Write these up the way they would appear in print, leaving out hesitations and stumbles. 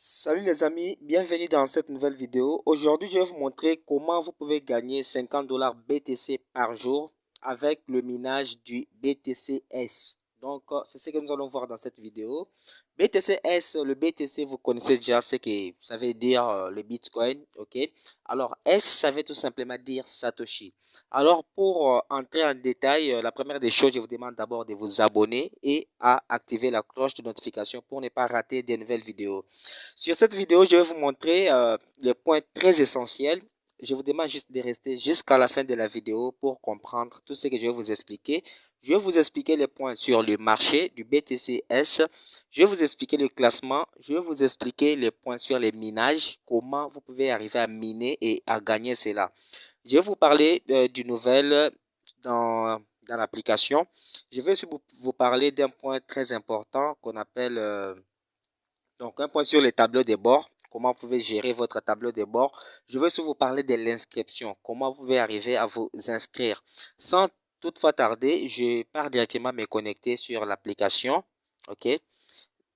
Salut les amis, bienvenue dans cette nouvelle vidéo. Aujourd'hui, je vais vous montrer comment vous pouvez gagner 50 $ BTC par jour avec le minage du BTC-S. Donc, c'est ce que nous allons voir dans cette vidéo. BTC-S, le BTC, vous connaissez déjà ce que ça veut dire le Bitcoin, ok? Alors, S, ça veut tout simplement dire Satoshi. Alors, pour entrer en détail, la première des choses, je vous demande d'abord de vous abonner et à activer la cloche de notification pour ne pas rater des nouvelles vidéos. Sur cette vidéo, je vais vous montrer les points très essentiels. Je vous demande juste de rester jusqu'à la fin de la vidéo pour comprendre tout ce que je vais vous expliquer. Je vais vous expliquer les points sur le marché du BTC-S. Je vais vous expliquer le classement. Je vais vous expliquer les points sur les minages, comment vous pouvez arriver à miner et à gagner cela. Je vais vous parler d'une nouvelle dans l'application. Je vais aussi vous parler d'un point très important qu'on appelle... donc, un point sur les tableaux de bord, comment vous pouvez gérer votre tableau de bord. Je vais aussi vous parler de l'inscription, comment vous pouvez arriver à vous inscrire. Sans toutefois tarder, je pars directement me connecter sur l'application. OK?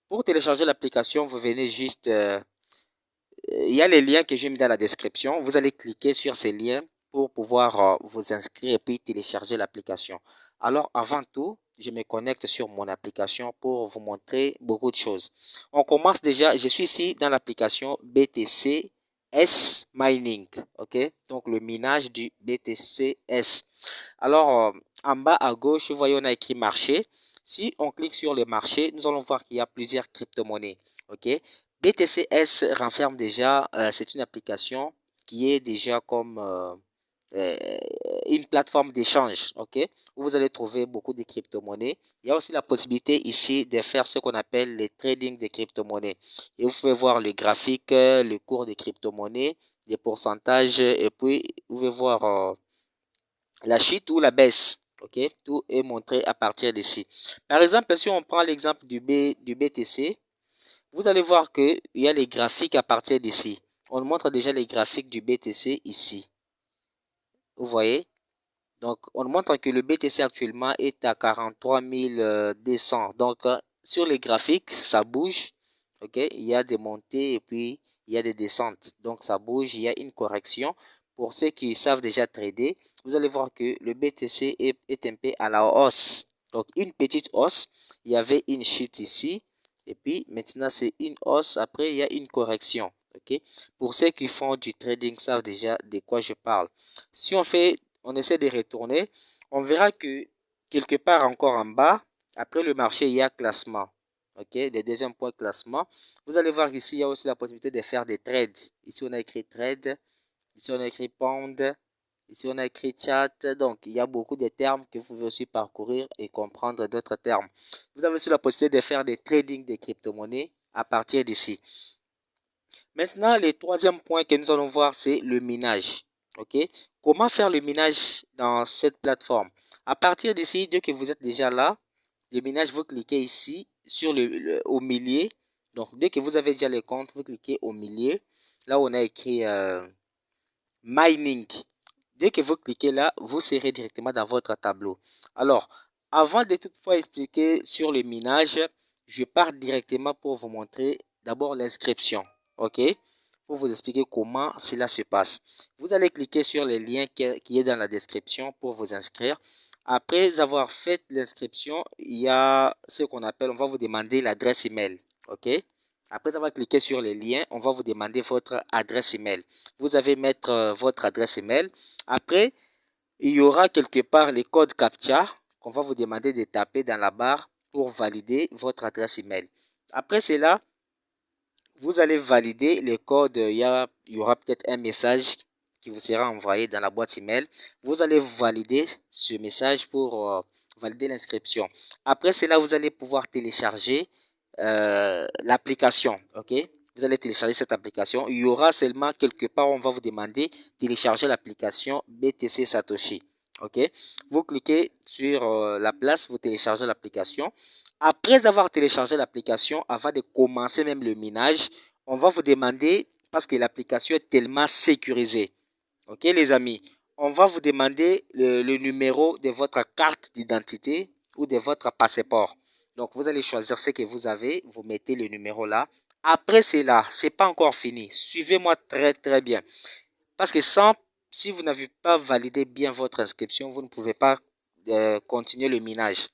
Pour télécharger l'application, vous venez juste... il y a les liens que j'ai mis dans la description. Vous allez cliquer sur ces liens pour pouvoir vous inscrire et puis télécharger l'application. Alors, avant tout, je me connecte sur mon application pour vous montrer beaucoup de choses. On commence déjà, je suis ici dans l'application BTC S Mining, ok? Donc, le minage du BTC S. Alors, en bas à gauche, vous voyez, on a écrit marché. Si on clique sur le marché, nous allons voir qu'il y a plusieurs crypto-monnaies, ok? BTC-S renferme déjà, c'est une application qui est déjà comme euh, une plateforme d'échange, ok, où vous allez trouver beaucoup de crypto-monnaies. Il y a aussi la possibilité ici de faire ce qu'on appelle les trading de crypto-monnaies. Et vous pouvez voir le graphique, le cours des crypto-monnaies, les pourcentages, et puis vous pouvez voir la chute ou la baisse. Ok, tout est montré à partir d'ici. Par exemple, si on prend l'exemple du BTC, vous allez voir qu'il y a les graphiques à partir d'ici. On montre déjà les graphiques du BTC ici. Vous voyez? Donc, on montre que le BTC actuellement est à 43 200. Donc, sur les graphiques, ça bouge. OK? Il y a des montées et puis il y a des descentes. Donc, ça bouge. Il y a une correction. Pour ceux qui savent déjà trader, vous allez voir que le BTC est un peu à la hausse. Donc, une petite hausse. Il y avait une chute ici. Et puis, maintenant, c'est une hausse. Après, il y a une correction. OK? Pour ceux qui font du trading, savent déjà de quoi je parle. Si on essaie de retourner, on verra que quelque part encore en bas, après le marché, il y a classement. OK, le deuxième point classement. Vous allez voir qu'ici, il y a aussi la possibilité de faire des trades. Ici, on a écrit trade. Ici, on a écrit pound. Ici, on a écrit chat. Donc, il y a beaucoup de termes que vous pouvez aussi parcourir et comprendre d'autres termes. Vous avez aussi la possibilité de faire des trading des crypto-monnaies à partir d'ici. Maintenant, le troisième point que nous allons voir, c'est le minage. OK? Comment faire le minage dans cette plateforme? À partir d'ici, dès que vous êtes déjà là, le minage, vous cliquez ici sur au milieu. Donc, dès que vous avez déjà les comptes, vous cliquez au milieu. Là où on a écrit mining. Dès que vous cliquez là, vous serez directement dans votre tableau. Alors, avant de toutefois expliquer sur le minage, je pars directement pour vous montrer d'abord l'inscription. OK? Pour vous expliquer comment cela se passe. Vous allez cliquer sur le lien qui est dans la description pour vous inscrire. Après avoir fait l'inscription, il y a ce qu'on appelle, on va vous demander l'adresse email. OK? Après avoir cliqué sur les liens, on va vous demander votre adresse email. Vous allez mettre votre adresse email. Après, il y aura quelque part les codes CAPTCHA qu'on va vous demander de taper dans la barre pour valider votre adresse email. Après cela, vous allez valider les codes. Il y aura peut-être un message qui vous sera envoyé dans la boîte email. Vous allez valider ce message pour valider l'inscription. Après cela, vous allez pouvoir télécharger l'application. OK? Vous allez télécharger cette application. Il y aura seulement quelque part, on va vous demander de télécharger l'application BTC Satoshi. OK? Vous cliquez sur la place, vous téléchargez l'application. Après avoir téléchargé l'application, avant de commencer même le minage, on va vous demander, parce que l'application est tellement sécurisée, ok les amis, on va vous demander le numéro de votre carte d'identité ou de votre passeport. Donc vous allez choisir ce que vous avez, vous mettez le numéro là. Après cela, c'est pas encore fini. Suivez-moi très bien. Parce que si vous n'avez pas validé bien votre inscription, vous ne pouvez pas continuer le minage.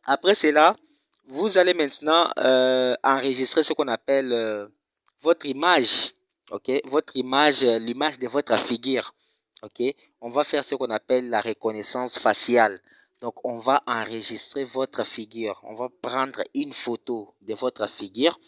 Après cela, vous allez maintenant enregistrer ce qu'on appelle votre image. Ok, votre image, l'image de votre figure. Ok, on va faire ce qu'on appelle la reconnaissance faciale. Donc, on va enregistrer votre figure. On va prendre une photo de votre figure.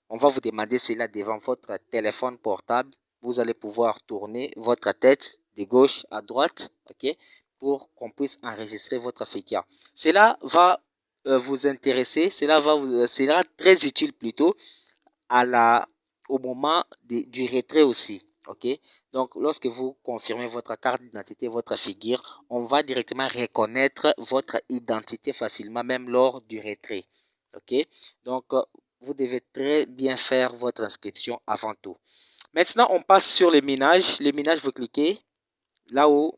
On va vous demander cela devant votre téléphone portable. Vous allez pouvoir tourner votre tête de gauche à droite, ok, pour qu'on puisse enregistrer votre figure. Cela va vous intéresser, sera très utile plutôt au moment du retrait aussi. Ok, donc lorsque vous confirmez votre carte d'identité, votre figure, on va directement reconnaître votre identité facilement, même lors du retrait. Ok, donc vous devez très bien faire votre inscription avant tout. Maintenant, on passe sur les minages. Les minages, vous cliquez là-haut,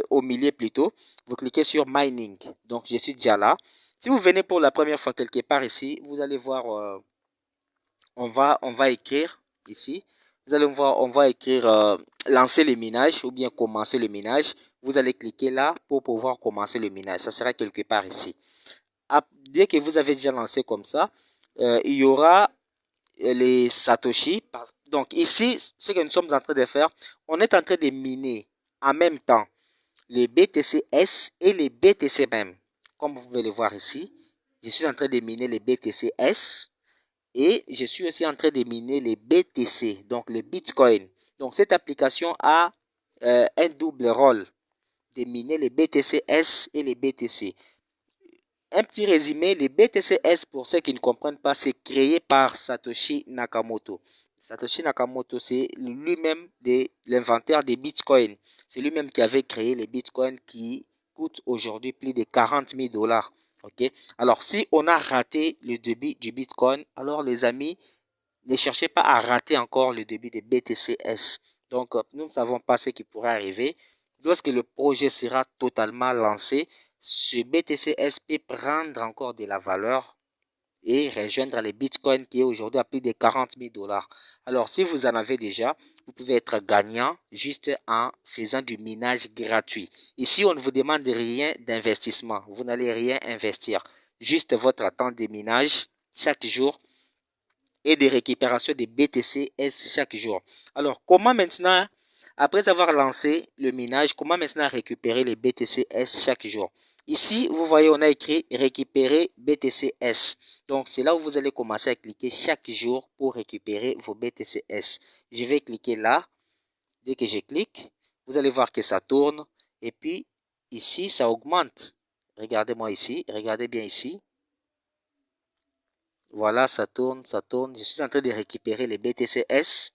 au milieu plutôt, vous cliquez sur Mining. Donc, je suis déjà là. Si vous venez pour la première fois quelque part ici, vous allez voir, on va écrire ici. Vous allez voir, on va écrire lancer le minage ou bien commencer le minage. Vous allez cliquer là pour pouvoir commencer le minage. Ça sera quelque part ici. Dès que vous avez déjà lancé comme ça, il y aura les Satoshi. Donc ici, ce que nous sommes en train de faire, on est en train de miner en même temps les BTC-S et les BTC même. Comme vous pouvez le voir ici, je suis en train de miner les BTC-S et je suis aussi en train de miner les BTC, donc les Bitcoin. Donc cette application a un double rôle de miner les BTC-S et les BTC. Un petit résumé, les BTC-S, pour ceux qui ne comprennent pas, c'est créé par Satoshi Nakamoto. Satoshi Nakamoto, c'est lui-même l'inventeur des bitcoins. C'est lui-même qui avait créé les bitcoins qui coûtent aujourd'hui plus de 40 000 $. Ok. Alors, si on a raté le début du bitcoin, alors les amis, ne cherchez pas à rater encore le début des BTC-S. Donc, nous ne savons pas ce qui pourrait arriver. Lorsque le projet sera totalement lancé, ce BTC-S peut prendre encore de la valeur et rejoindre les bitcoins qui est aujourd'hui à plus de 40 000 $. Alors, si vous en avez déjà, vous pouvez être gagnant juste en faisant du minage gratuit. Ici, on ne vous demande rien d'investissement. Vous n'allez rien investir. Juste votre temps de minage chaque jour et de récupération des BTC-S chaque jour. Alors, comment maintenant, après avoir lancé le minage, comment maintenant récupérer les BTC-S chaque jour? Ici, vous voyez, on a écrit récupérer BTC-S. Donc, c'est là où vous allez commencer à cliquer chaque jour pour récupérer vos BTC-S. Je vais cliquer là. Dès que je clique, vous allez voir que ça tourne. Et puis, ici, ça augmente. Regardez-moi ici. Regardez bien ici. Voilà, ça tourne, ça tourne. Je suis en train de récupérer les BTC-S.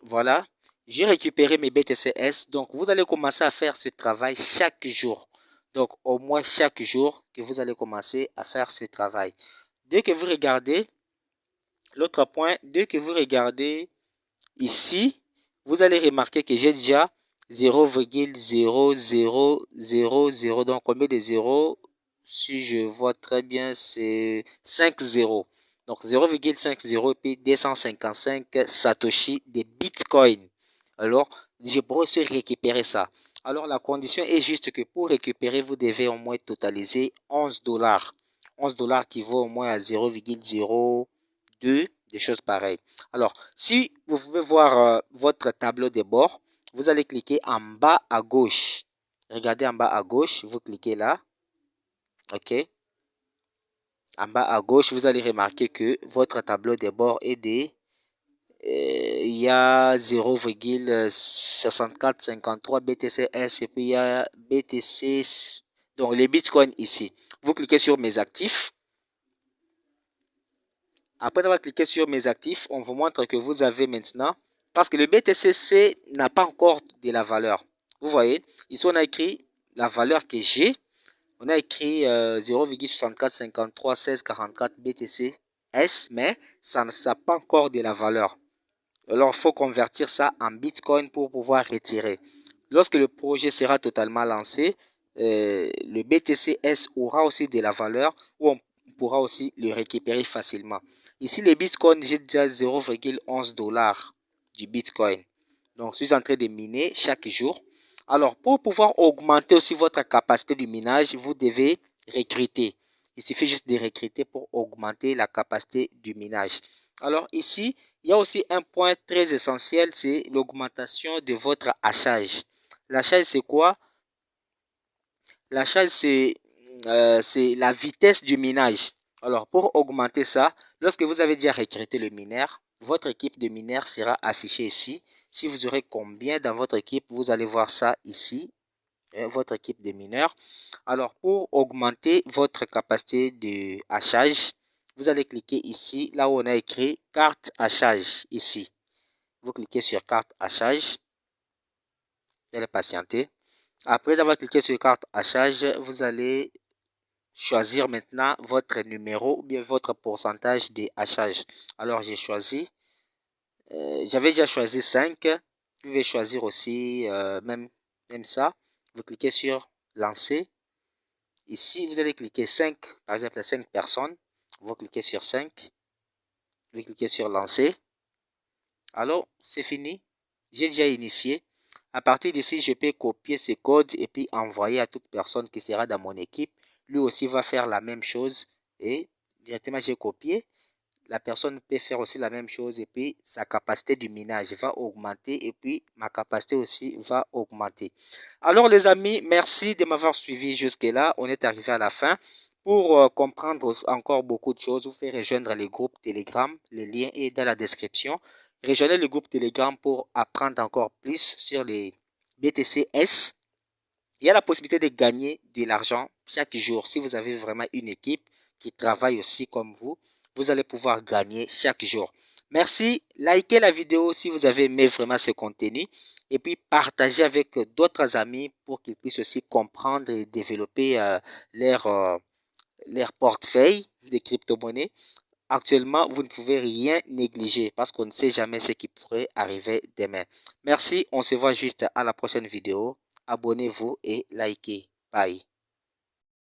Voilà, j'ai récupéré mes BTC-S. Donc, vous allez commencer à faire ce travail chaque jour. Donc, au moins chaque jour que vous allez commencer à faire ce travail. Dès que vous regardez, l'autre point, dès que vous regardez ici, vous allez remarquer que j'ai déjà 0,0000. Donc, combien de zéros? Si je vois très bien, c'est 5 zéros. Donc 0,50 et puis 255 Satoshi de Bitcoin. Alors, je pourrais aussi récupérer ça. Alors, la condition est juste que pour récupérer, vous devez au moins totaliser 11 $. 11 $ qui vaut au moins à 0,02, des choses pareilles. Alors, si vous pouvez voir votre tableau de bord, vous allez cliquer en bas à gauche. Regardez en bas à gauche, vous cliquez là. OK. En bas à gauche, vous allez remarquer que votre tableau de bord est il y a 0,6453 BTC-S et puis il y a BTC, donc les bitcoins ici. Vous cliquez sur mes actifs. Après avoir cliqué sur mes actifs, on vous montre que vous avez maintenant, parce que le BTC n'a pas encore de la valeur. Vous voyez, ici on a écrit la valeur que j'ai. On a écrit 0,64531644 BTC S, mais ça n'a pas encore de la valeur. Alors, il faut convertir ça en Bitcoin pour pouvoir retirer. Lorsque le projet sera totalement lancé, le BTC S aura aussi de la valeur où on pourra aussi le récupérer facilement. Ici, les bitcoins, j'ai déjà 0,11 $ du bitcoin. Donc, je suis en train de miner chaque jour. Alors, pour pouvoir augmenter aussi votre capacité de minage, vous devez recruter. Il suffit juste de recruter pour augmenter la capacité du minage. Alors ici, il y a aussi un point très essentiel, c'est l'augmentation de votre hachage. L'hachage, c'est quoi? L'hachage, c'est la vitesse du minage. Alors, pour augmenter ça, lorsque vous avez déjà recruté le mineur, votre équipe de mineurs sera affichée ici. Si vous aurez combien dans votre équipe, vous allez voir ça ici, votre équipe de mineurs. Alors, pour augmenter votre capacité de hachage, vous allez cliquer ici, là où on a écrit carte hachage, ici. Vous cliquez sur carte hachage. Vous allez patienter. Après avoir cliqué sur carte hachage, vous allez choisir maintenant votre numéro ou bien votre pourcentage de hachage. Alors, j'ai choisi, j'avais déjà choisi 5. Vous pouvez choisir aussi même ça. Vous cliquez sur lancer. Ici, vous allez cliquer 5, par exemple 5 personnes. Vous cliquez sur 5. Vous cliquez sur lancer. Alors, c'est fini. J'ai déjà initié. À partir d'ici, je peux copier ce code et puis envoyer à toute personne qui sera dans mon équipe. Lui aussi va faire la même chose. Et directement, j'ai copié. La personne peut faire aussi la même chose et puis sa capacité du minage va augmenter et puis ma capacité aussi va augmenter. Alors les amis, merci de m'avoir suivi jusque-là. On est arrivé à la fin. Pour comprendre encore beaucoup de choses, vous pouvez rejoindre les groupes Telegram. Le lien est dans la description. Rejoignez le groupe Telegram pour apprendre encore plus sur les BTC-S. Il y a la possibilité de gagner de l'argent chaque jour. Si vous avez vraiment une équipe qui travaille aussi comme vous, vous allez pouvoir gagner chaque jour. Merci, likez la vidéo si vous avez aimé vraiment ce contenu et puis partagez avec d'autres amis pour qu'ils puissent aussi comprendre et développer leur portefeuille de crypto-monnaies. Actuellement, vous ne pouvez rien négliger parce qu'on ne sait jamais ce qui pourrait arriver demain. Merci, on se voit juste à la prochaine vidéo. Abonnez-vous et likez. Bye.